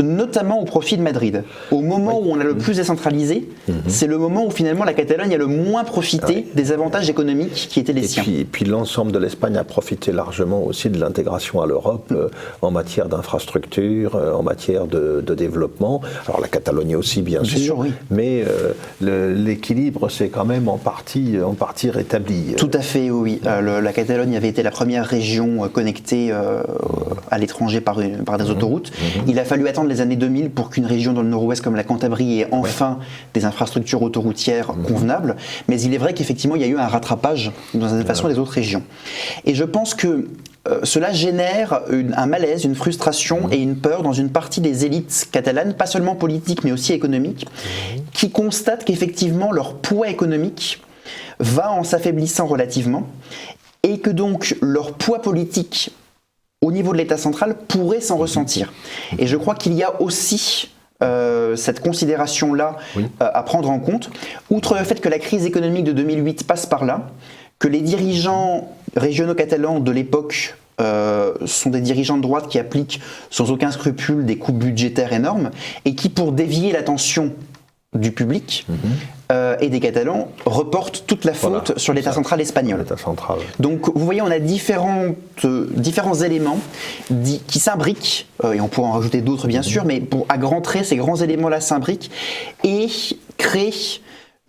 notamment au profit de Madrid. Au moment où on a le plus décentralisé, c'est le moment où finalement la Catalogne a le moins profité des avantages économiques qui étaient les siens. Et puis l'ensemble de l'Espagne a profité largement aussi de l'intégration à l'Europe en matière d'infrastructures, en matière de développement. Alors la Catalogne aussi bien sûr, mais l'équilibre s'est quand même en partie rétabli. Tout à fait, oui. La Catalogne avait été la première région connectée à l'étranger par des autoroutes. Il a fallu attendre les années 2000 pour qu'une région dans le nord-ouest comme la Cantabrie ait enfin des infrastructures autoroutières convenables. Mais il est vrai qu'effectivement, il y a eu un rattrapage dans une façon des autres régions. Et je pense que cela génère un malaise, une frustration et une peur dans une partie des élites catalanes, pas seulement politiques mais aussi économiques, qui constatent qu'effectivement leur poids économique va en s'affaiblissant relativement et que donc leur poids politique au niveau de l'État central pourrait s'en ressentir. Et je crois qu'il y a aussi cette considération-là à prendre en compte, outre le fait que la crise économique de 2008 passe par là, que les dirigeants régionaux catalans de l'époque sont des dirigeants de droite qui appliquent sans aucun scrupule des coupes budgétaires énormes et qui, pour dévier l'attention du public et des Catalans, reportent toute la faute sur l'État central espagnol. Donc vous voyez, on a différents éléments qui s'imbriquent, et on pourra en rajouter d'autres bien sûr, mais à grands traits, ces grands éléments-là s'imbriquent et créent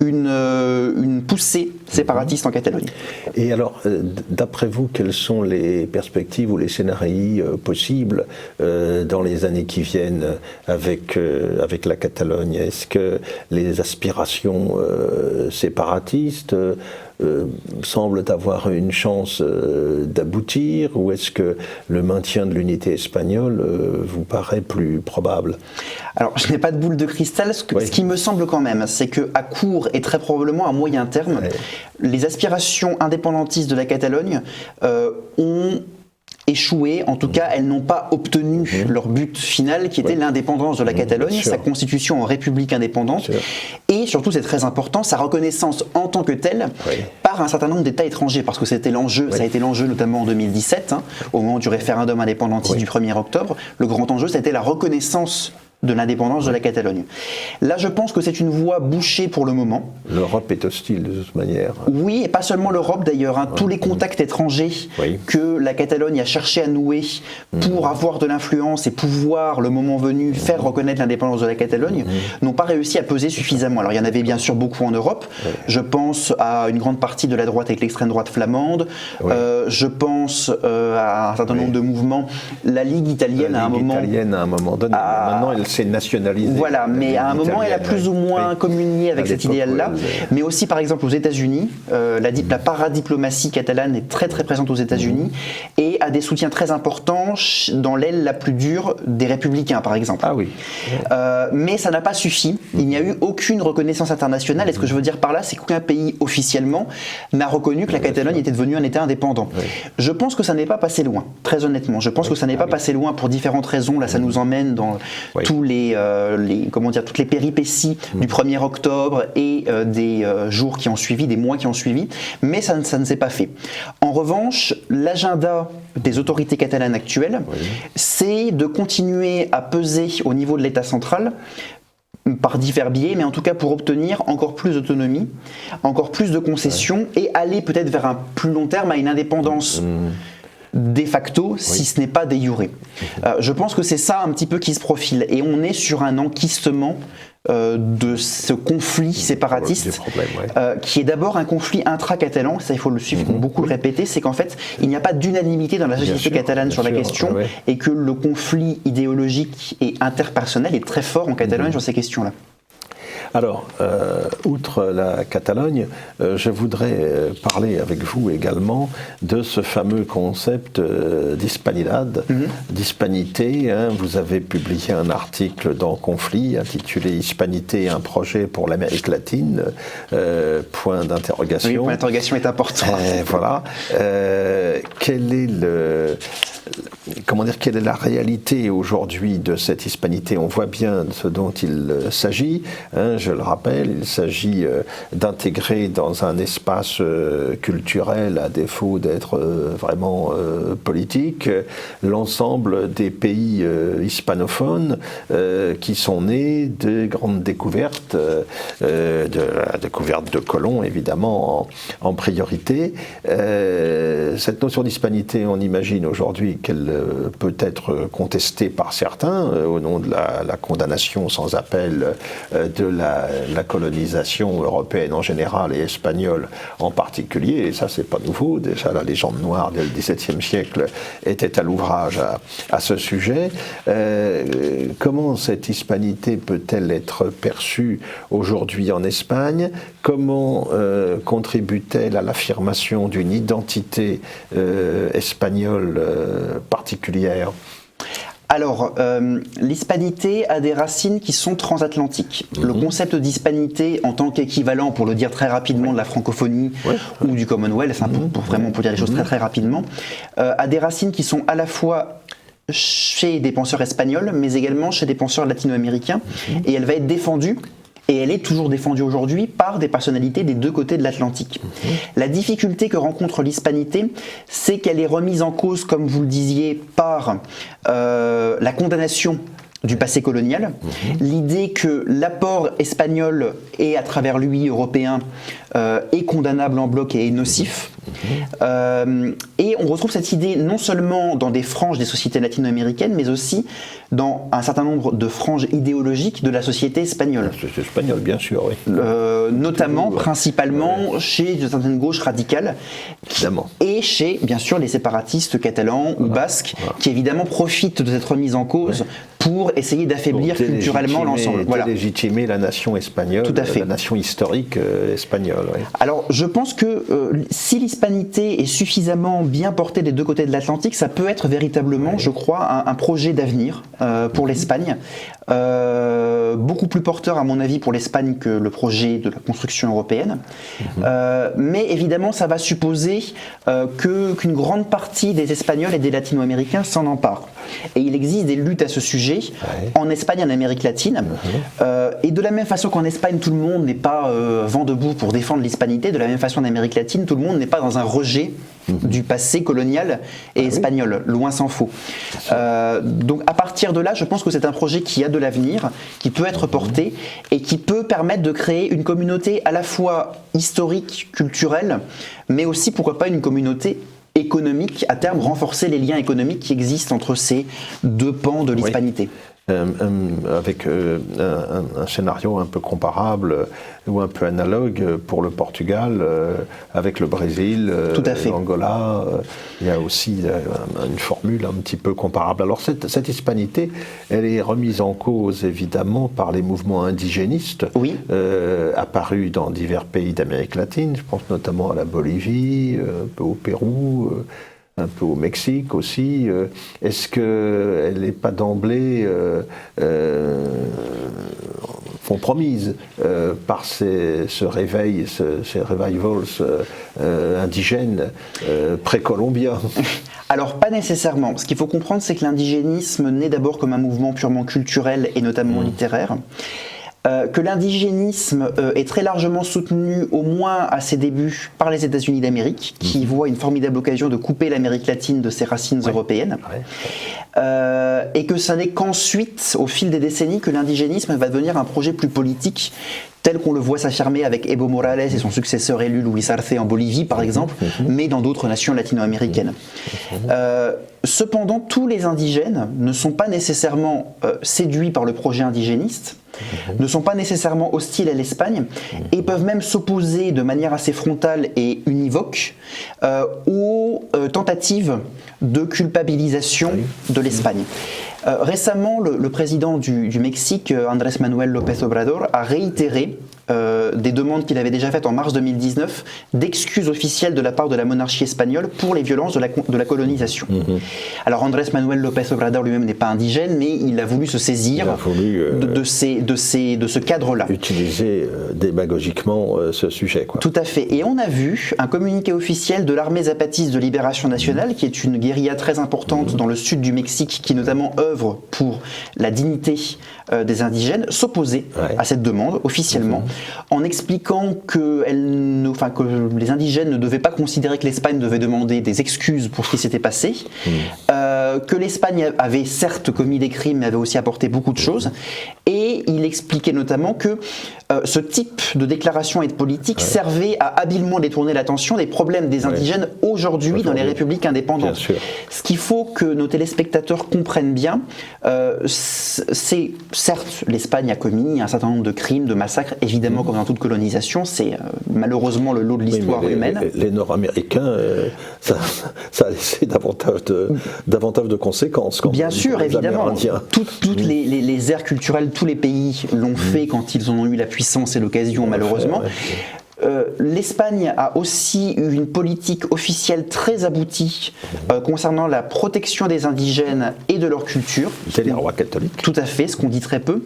une poussée séparatiste en Catalogne. Et alors, d'après vous, quelles sont les perspectives ou les scénarios possibles dans les années qui viennent avec la Catalogne? Est-ce que les aspirations séparatistes semblent avoir une chance d'aboutir, ou est-ce que le maintien de l'unité espagnole vous paraît plus probable? Alors, je n'ai pas de boule de cristal. Ce qui me semble quand même, c'est qu'à court et très probablement à moyen terme, les aspirations indépendantistes de la Catalogne ont échoué, en tout cas elles n'ont pas obtenu leur but final qui était l'indépendance de la Catalogne, sa constitution en république indépendante et surtout, c'est très important, sa reconnaissance en tant que telle par un certain nombre d'États étrangers, parce que c'était l'enjeu, ça a été l'enjeu notamment en 2017, au moment du référendum indépendantiste du 1er octobre, le grand enjeu c'était la reconnaissance de l'indépendance de la Catalogne. Là, je pense que c'est une voie bouchée pour le moment. L'Europe est hostile de toute manière. Oui, et pas seulement l'Europe d'ailleurs. Tous les contacts étrangers que la Catalogne a cherché à nouer pour avoir de l'influence et pouvoir, le moment venu, faire reconnaître l'indépendance de la Catalogne, n'ont pas réussi à peser suffisamment. Alors, il y en avait bien sûr beaucoup en Europe. Je pense à une grande partie de la droite avec l'extrême droite flamande. Je pense à un certain nombre de mouvements. La Ligue italienne, à un moment donné. Maintenant, elle s'est nationalisée. Voilà, mais à un moment, elle a plus ou moins communié avec cet idéal-là. Mais aussi, par exemple, aux États-Unis, la paradiplomatie catalane est très très présente aux États-Unis et a des soutiens très importants dans l'aile la plus dure des républicains, par exemple. Mais ça n'a pas suffi. Il n'y a eu aucune reconnaissance internationale. Et ce que je veux dire par là, c'est qu'aucun pays officiellement n'a reconnu que la Catalogne était devenue un État indépendant. Je pense que ça n'est pas passé loin, très honnêtement. Je pense que ça n'est pas passé loin pour différentes raisons. Là, ça nous emmène dans tout toutes les péripéties du 1er octobre et des jours qui ont suivi, des mois qui ont suivi, mais ça ne s'est pas fait. En revanche, l'agenda des autorités catalanes actuelles, c'est de continuer à peser au niveau de l'État central par divers biais, mais en tout cas pour obtenir encore plus d'autonomie, encore plus de concessions et aller peut-être vers un plus long terme à une indépendance de facto, si ce n'est pas de jure. Je pense que c'est ça un petit peu qui se profile et on est sur un enquistement de ce conflit séparatiste qui est d'abord un conflit intra-catalan, ça il faut le suivre, beaucoup le répéter, c'est qu'en fait il n'y a pas d'unanimité dans la société catalane sur la question et que le conflit idéologique et interpersonnel est très fort en Catalogne sur ces questions-là. Alors, outre la Catalogne, je voudrais parler avec vous également de ce fameux concept d'hispanidad, d'hispanité. Vous avez publié un article dans Conflit intitulé « Hispanité, un projet pour l'Amérique latine », point d'interrogation. Oui, point d'interrogation est important. Voilà. Quelle est la réalité aujourd'hui de cette hispanité? On voit bien ce dont il s'agit. Je le rappelle, il s'agit d'intégrer dans un espace culturel, à défaut d'être vraiment politique, l'ensemble des pays hispanophones qui sont nés de grandes découvertes, de la découverte de Colomb évidemment en priorité. Cette notion d'hispanité, on imagine aujourd'hui qu'elle peut être contestée par certains au nom de la condamnation sans appel de la colonisation européenne en général et espagnole en particulier, et ça c'est pas nouveau, déjà la légende noire dès le XVIIe siècle était à l'ouvrage à ce sujet. Comment cette hispanité peut-elle être perçue aujourd'hui en Espagne? Comment contribue-t-elle à l'affirmation d'une identité espagnole particulière? Alors, l'hispanité a des racines qui sont transatlantiques. Le concept d'hispanité en tant qu'équivalent, pour le dire très rapidement, de la francophonie ou du Commonwealth, pour dire les choses très très rapidement, a des racines qui sont à la fois chez des penseurs espagnols, mais également chez des penseurs latino-américains, et elle va être défendue. Et elle est toujours défendue aujourd'hui par des personnalités des deux côtés de l'Atlantique. La difficulté que rencontre l'hispanité, c'est qu'elle est remise en cause, comme vous le disiez, par la condamnation du passé colonial, l'idée que l'apport espagnol et à travers lui européen est condamnable en bloc et est nocif. Et on retrouve cette idée non seulement dans des franges des sociétés latino-américaines, mais aussi dans un certain nombre de franges idéologiques de la société espagnole. La société espagnole, bien sûr, oui. Notamment, principalement, chez de certaines gauches radicales, et chez, bien sûr, les séparatistes catalans ou basques, qui évidemment profitent de cette remise en cause pour essayer d'affaiblir culturellement l'ensemble. Voilà. Légitimer la nation espagnole, tout à fait. La nation historique espagnole. Oui. Alors, je pense que si l'hispanité est suffisamment bien portée des deux côtés de l'Atlantique, ça peut être véritablement, je crois, un projet d'avenir pour l'Espagne. Beaucoup plus porteur, à mon avis, pour l'Espagne que le projet de la construction européenne. Mais évidemment, ça va supposer qu'une grande partie des Espagnols et des Latino-Américains s'en emparent. Et il existe des luttes à ce sujet en Espagne et en Amérique latine. Et de la même façon qu'en Espagne, tout le monde n'est pas vent debout pour défendre l'hispanité, de la même façon en Amérique latine, tout le monde n'est pas dans un rejet du passé colonial et espagnol, loin s'en faut. Donc à partir de là, je pense que c'est un projet qui a de l'avenir, qui peut être porté et qui peut permettre de créer une communauté à la fois historique, culturelle, mais aussi, pourquoi pas, une communauté économique, à terme renforcer les liens économiques qui existent entre ces deux pans de l'hispanité. Avec un scénario un peu comparable ou un peu analogue pour le Portugal, avec le Brésil, l'Angola, il y a aussi une formule un petit peu comparable. Alors cette hispanité, elle est remise en cause évidemment par les mouvements indigénistes apparus dans divers pays d'Amérique latine, je pense notamment à la Bolivie, un peu au Pérou, un peu au Mexique aussi. Est-ce qu'elle n'est pas d'emblée compromise par ce réveil, ces revivals indigènes précolombiens? Alors pas nécessairement. Ce qu'il faut comprendre, c'est que l'indigénisme naît d'abord comme un mouvement purement culturel et notamment littéraire. Que l'indigénisme est très largement soutenu, au moins à ses débuts, par les États-Unis d'Amérique, qui voient une formidable occasion de couper l'Amérique latine de ses racines européennes. Et que ça n'est qu'ensuite, au fil des décennies, que l'indigénisme va devenir un projet plus politique, tel qu'on le voit s'affirmer avec Evo Morales et son successeur élu Luis Arce en Bolivie par exemple, mais dans d'autres nations latino-américaines. Cependant, tous les indigènes ne sont pas nécessairement séduits par le projet indigéniste, ne sont pas nécessairement hostiles à l'Espagne et peuvent même s'opposer de manière assez frontale et univoque aux tentatives de culpabilisation de l'Espagne. Récemment, le président du Mexique, Andrés Manuel López Obrador, a réitéré des demandes qu'il avait déjà faites en mars 2019 d'excuses officielles de la part de la monarchie espagnole pour les violences de la colonisation. Alors Andrés Manuel López Obrador lui-même n'est pas indigène, mais il a voulu se saisir de ce cadre-là. Utiliser démagogiquement ce sujet, quoi. Tout à fait. Et on a vu un communiqué officiel de l'armée zapatiste de libération nationale, qui est une guérilla très importante dans le sud du Mexique, qui notamment œuvre pour la dignité des indigènes, s'opposer à cette demande officiellement, en expliquant que les indigènes ne devaient pas considérer que l'Espagne devait demander des excuses pour ce qui s'était passé, que l'Espagne avait certes commis des crimes, mais avait aussi apporté beaucoup de choses, et il expliquait notamment que ce type de déclaration et de politique servait à habilement détourner l'attention des problèmes des indigènes aujourd'hui dans les républiques indépendantes. Ce qu'il faut que nos téléspectateurs comprennent bien, c'est certes l'Espagne a commis un certain nombre de crimes, de massacres, évidemment comme dans toute colonisation, c'est malheureusement le lot de l'histoire humaine. Les Nord-Américains, ça a laissé davantage de conséquences. Bien sûr, évidemment. Toutes les aires culturelles, tous les pays l'ont fait quand ils en ont eu la puissance et l'occasion, malheureusement. L'Espagne a aussi eu une politique officielle très aboutie concernant la protection des indigènes et de leur culture. C'est les rois catholiques. Tout à fait, ce qu'on dit très peu.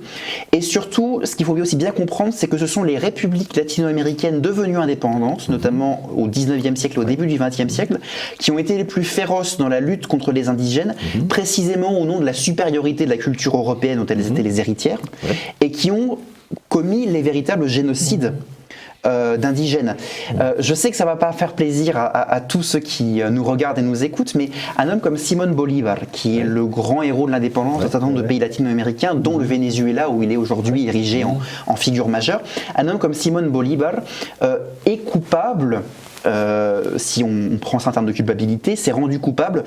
Et surtout, ce qu'il faut aussi bien comprendre, c'est que ce sont les républiques latino-américaines devenues indépendantes, notamment au 19e siècle, au début du 20e siècle, qui ont été les plus féroces dans la lutte contre les indigènes, précisément au nom de la supériorité de la culture européenne dont elles étaient les héritières, et qui ont commis les véritables génocides d'indigènes. Je sais que ça ne va pas faire plaisir à tous ceux qui nous regardent et nous écoutent, mais un homme comme Simón Bolívar, qui est le grand héros de l'indépendance d'un certain nombre de pays latino-américains, dont le Venezuela, où il est aujourd'hui érigé en figure majeure, un homme comme Simón Bolívar est coupable, si on prend ça en termes de culpabilité, s'est rendu coupable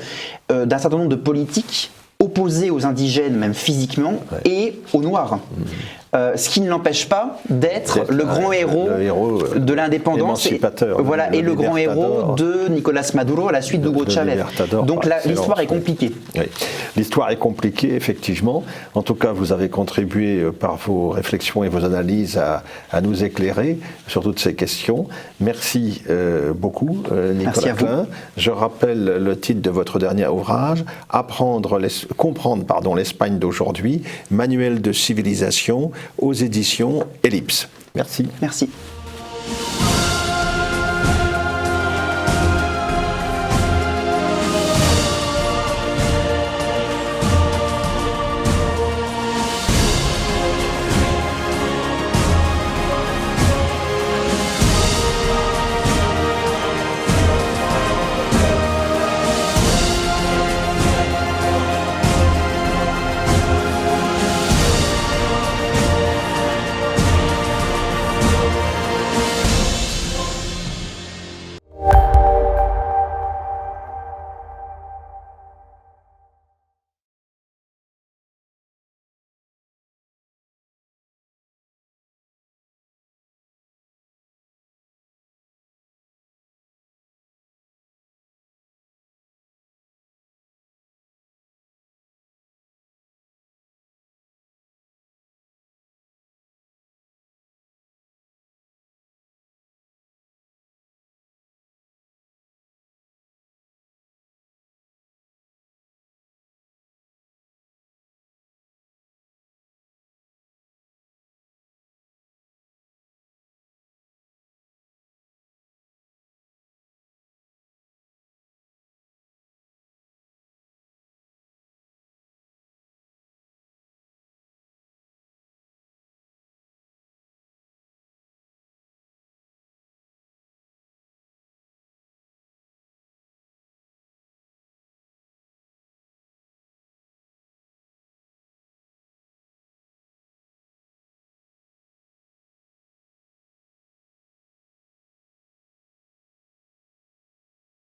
d'un certain nombre de politiques opposés aux indigènes, même physiquement, et aux Noirs. Ce qui ne l'empêche pas d'être le grand héros de l'indépendance et le grand héros de Nicolas Maduro à la suite d'Hugo Chavez. Donc l'histoire est compliquée. Oui. L'histoire est compliquée, effectivement. En tout cas, vous avez contribué par vos réflexions et vos analyses à nous éclairer sur toutes ces questions. Merci beaucoup, Nicolas Klein. Je rappelle le titre de votre dernier ouvrage, Comprendre l'Espagne d'aujourd'hui, manuel de civilisation aux éditions Ellipse. Merci. Merci.